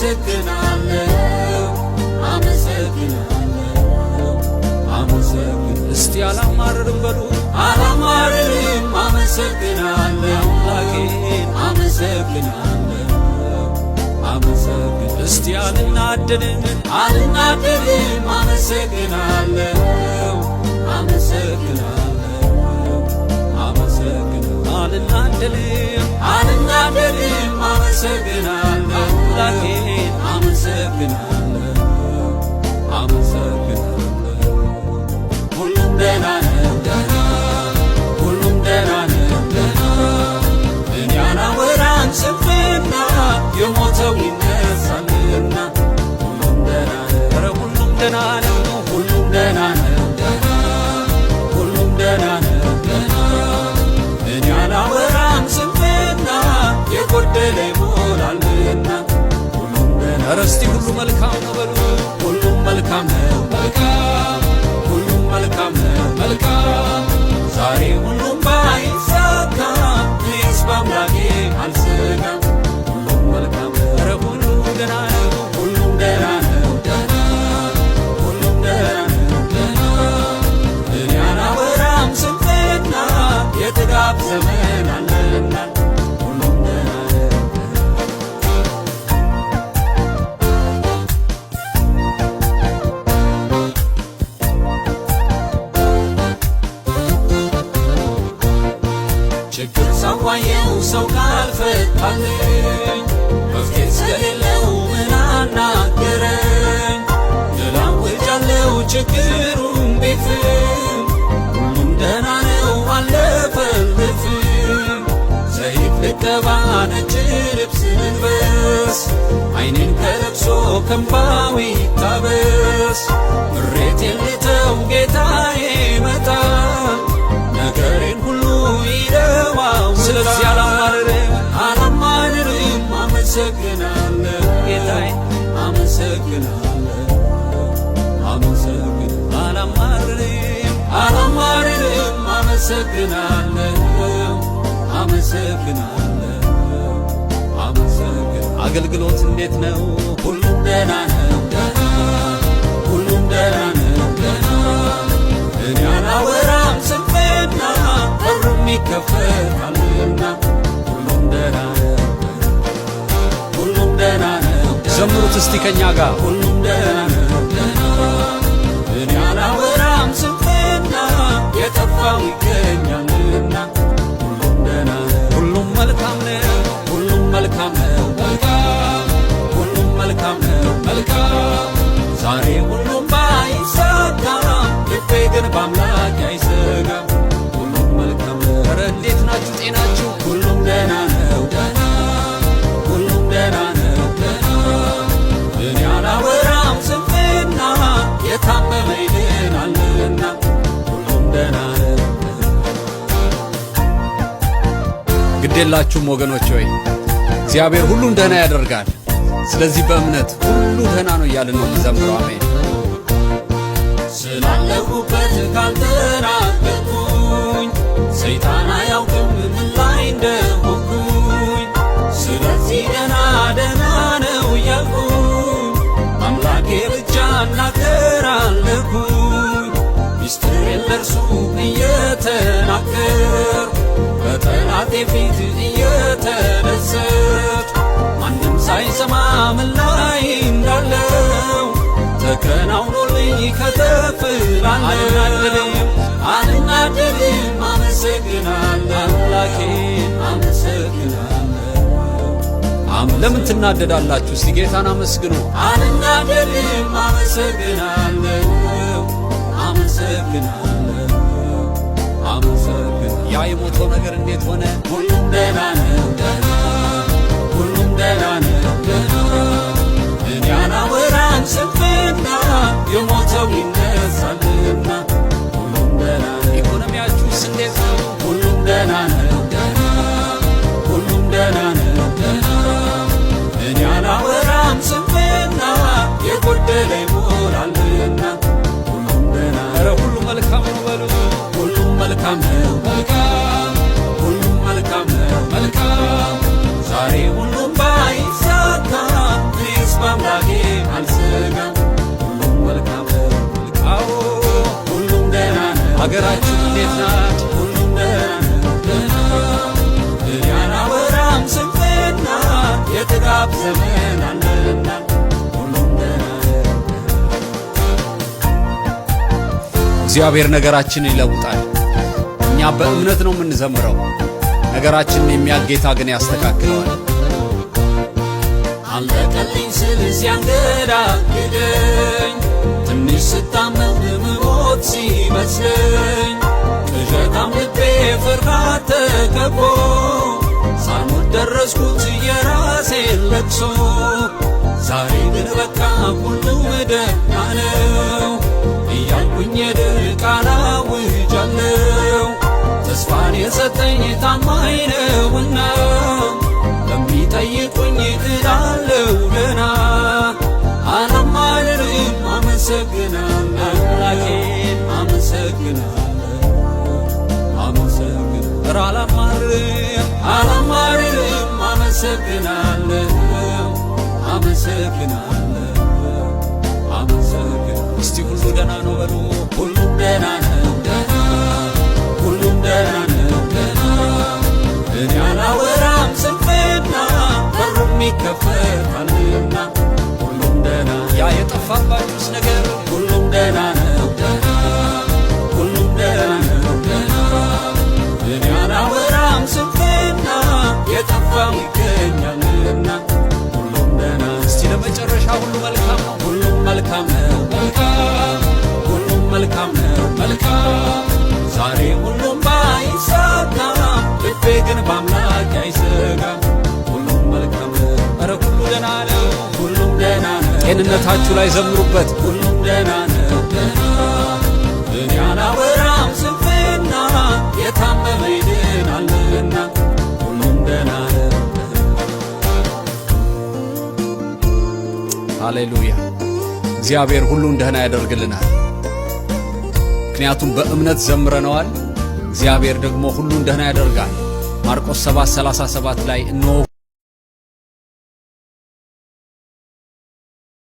አመሰግናለሁ አመሰግናለሁ አመሰግናለሁ። እስቲ አላማርርም በሉ አላማርርም አመሰግናለሁ አምላኬን አመሰግናለሁ አመሰግናለሁ። እስቲ አልናደድም አልናደድም አመሰግናለሁ አመሰግናለሁ አመሰግናለሁ። አልናደድም አልናደድም አመሰግናለሁ አምላኬን አመሰግናለሁ አመሰግናለሁ። ሁሉም ደህና ነው ደህና ሁሉም ደህና ነው ደህና እኔ አላወራም ስንፍና የሞተው ይነሳልና ሁሉም ደህና ነው ኧረ ሁሉም ደህና ነው ሁሉም ደህና ነው ደህና ሁሉም ደህና ነው ደህና እኔ አላወራም ስንፍና የጎደለ ይሞላልና ሁሉም ደህና ኧረ እስቲ ሁሉ መልካም ነው በሉ ሁሉም መልካም ነው መልካም ሁሉም መልካም ነው መልካም ዛሬ ሁሉም ባይሳካ እኔስ በአምላኬ አልሰጋም ሁሉም መልካም ነው ኧረ ሁሉም ደህና ነው ሁሉም ደህና ነው ደህና ሁሉም ደህና ነው ደህና እኔ አላወራም ስንፍና የጥጋብ ዘመን አለና ሁሉም ደህና ነው ችግር ሳዋየው ሰው ካልፈታልኝ መፍትሄ ስለሌለው ምን አናገረኝ ልላውጃለው ችግሩን ቢፍም ሁሉም ደህና ነው አለፈልፍም ዘይት ልቀባ ነጭ ልብስ ልልበስ ዓይኔን ከለቅሶ ከእንባው ይታበስ ምሬቴን ልተው ጌታዬ ይመጣል ነገሬን ሁሉ ይለዋው ስለዚህ አላማርርም አላማርርም አመሰግናለሁ ጌታዬ አመሰግናለሁ አመሰግናለሁ አላማርርም አላማርርም አመሰግናለሁ አመሰግናለሁ አመሰግናለሁ። አገልግሎት እንዴት ነው? ሁሉም ደህና ነው ደህና ሁሉም ደህና ነው ደህና እኔ አላወራም ስንፍና በሩም ይከፈታልና ሁሉም ደህና ነው ሁሉም ደህና ነው ዘምሩት እስቲ ከኛ ጋር ሁሉም ደህና ነው ደህና እኔ አላወራም ስንፍና የጠፋው ይገኛልና ሁሉም ደህና ነው ሁሉም መልካም ነው ሁሉም መልካም ነው መልካም ሁሉም መልካም ነው መልካም ዛሬ ሁሉም ባይሳካ ልቤ ግን በአምላክ አይሰጋም ሁሉም መልካም ነው ኧረ እንዴት ናችሁ ጤናችሁ ሁሉም ደህና ነው ደህና ሁሉም ደህና ነው ደህና እኔ አላወራም ስንፍና የታመመ ይድናልና ሁሉም ደህና ነው ግዴላችሁም ወገኖች ሆይ እግዚአብሔር ሁሉን ደህና ያደርጋል ስለዚህ በእምነት ሁሉ ደህና ነው እያልን ነው የምንዘምረው አሜን ስላለሁበት ካልተናገርኩኝ ሰይጣን አያውቅም ምን ላይ እንደሆንኩኝ ስለዚህ ደህና ደህና ነው እያልኩኝ አምላኬ ብቻ እናገራለሁኝ ሚስጥሬን ለእርሱ እየተናገርኩ በጠላቴ ፊት እየተደሰትኩ ማንም ሳይሰማ ምን ላይ እንዳለው ተከናውኖልኝ ከተፍላለሁ አልናደድም አመሰግናለሁ አምላኬን አመሰግናለሁ ለምን ትናደዳላችሁ? እስቲ ጌታን አመስግኑ። አልናደድም አመሰግናለሁ አመሰግናለሁ አመሰግናለሁ። ያ የሞተው ነገር እንዴት ሆነ? ሁሉም ደህና ነው ደህና ሁሉም ደህና ነው ደህና እኔ አላወራም ስንፍና የሞተው ይነሳልና ሁሉም ደህና ነው። ኢኮኖሚያችሁስ እንዴት ነው? ሁሉም ደህና ነው ደህና ሁሉም ደህና ነው ደህና እኔ አላወራም ስንፍና የጎደለ ይሞላልና ሁሉም ደህና ኧረ ሁሉ መልካም ነው በሉ። ሁሉም መልካም ነው መልካም ሁሉም መልካም ነው መልካም እንዴት ናት? ሁሉም ደህና እኔ አላወራም ስንፍና የጥጋብ ዘመን አለና ሁሉም ደህና። እግዚአብሔር ነገራችንን ይለውጣል። እኛ በእምነት ነው የምንዘምረው። ነገራችንን የሚያውቅ ጌታ ግን ያስተካክለዋል። አለቀልኝ ስል ሲያንገዳግደኝ ትንሽ ስታመም ምሞት ሲመስለኝ ቅዠታም ልቤ ፍርሃት ተከቦ ሳልሞት ደረስኩት የራሴን ለቅሶ። ዛሬ ግን በቃ ሁሉም ደህና ነው እያልኩኝ የድል ቃል አውጃለሁ። ተስፋን የሰጠኝ ታማኝ ነውና ለሚጠይቁኝ እላለሁ ደህና። አላማርርም አመሰግናለሁ አምላኬን አመሰግናለሁ አመሰግናለሁ። አላማርርም አመሰግናለሁ አመሰግናለሁ አመሰግናለሁ። እስቲ ሁሉ ደህና ነው በሉ። ሁሉም ደህና ነው ደህና ሁሉም ደህና ነው ደህና እኔ አላወራም ስንፍና በሩም ይከፈታልና ሁሉም ደህና። ያ የጠፋባችሁስ ነገር ሁሉም ደህና ነው ደህና ሁሉም ደህና ነው ደህና እኔ አላወራም ስንፍና የጠፋው ይገኛልና ሁሉም ደህና። እስቲ ለመጨረሻ ሁሉ መልካም ነው ሁሉም መልካም ነው መልካም ሁሉም መልካም ነው መልካም። ዛሬ ሁሉም ባይሳካም ልቤ ግን በአምላክ አይሰጋም። ሁሉም መልካም ነው። ኧረ ሁሉ ደህና ነው ሁሉም ደህና ነው። ጤንነታችሁ ላይ ዘምሩበት። ሁሉም ደህና ነው ደህና እኔ አላወራም ስንፍና የታመመ ይድናልና ሁሉም ደህና ነው። ሃሌሉያ። እግዚአብሔር ሁሉን ደህና ያደርግልናል። ምክንያቱም በእምነት ዘምረነዋል። እግዚአብሔር ደግሞ ሁሉን ደህና ያደርጋል። ማርቆስ 7:37 ላይ እነሆ